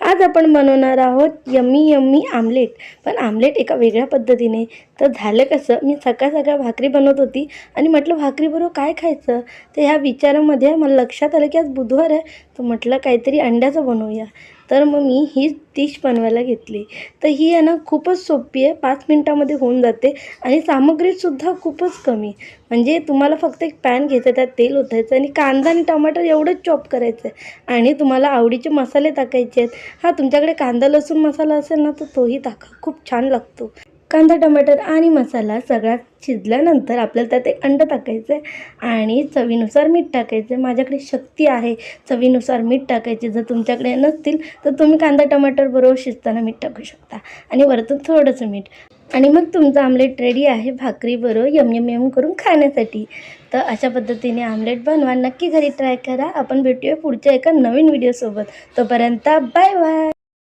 आज आपण बनवणार आहोत यम्मी यम्मी आमलेट. पण आमलेट एका वेगळ्या पद्धतीने. तर झालं कसं, मी सकाळ भाकरी बनवत होती आणि म्हटलं भाकरीबरोबर काय खायचं. तर ह्या विचारामध्ये मला लक्षात आलं की आज बुधवार आहे, तर म्हटलं काहीतरी अंड्याचं बनवूया. तर मग मी ही डिश बनवायला घेतली. तर ही आहे ना खूपच सोपी आहे, 5 मिनटामध्ये होऊन जाते आणि सामग्रीसुद्धा खूपच कमी. म्हणजे तुम्हाला फक्त एक पॅन घ्यायचं, त्यात तेल ओतायचं आणि कांदा आणि टमाटर एवढंच चॉप करायचं आहे आणि तुम्हाला आवडीचे मसाले टाकायचे आहेत. हां, तुमच्याकडे कांदा लसूण मसाला असेल ना, तर तोही टाका, खूप छान लागतो. कांदा टमाटर आणि मसाला सगळा शिजल्यानंतर आपल्याला त्यात एक अंडं टाकायचं आहे आणि चवीनुसार मीठ टाकायचं आहे. माझ्याकडे शक्ती आहे, चवीनुसार मीठ टाकायचे. जर तुमच्याकडे नसतील तर तुम्ही कांदा टमाटर बरोबर शिजताना मीठ टाकू शकता आणि वरतून थोडंसं मीठ. आणि मग तुमचं आमलेट रेडी आहे भाकरीबरोबर यम यम यम करून खाण्यासाठी. तर अशा पद्धतीने आमलेट बनवा, नक्की घरी ट्राय करा. आपण भेटूया पुढच्या एका नवीन व्हिडिओसोबत. तोपर्यंत बाय बाय.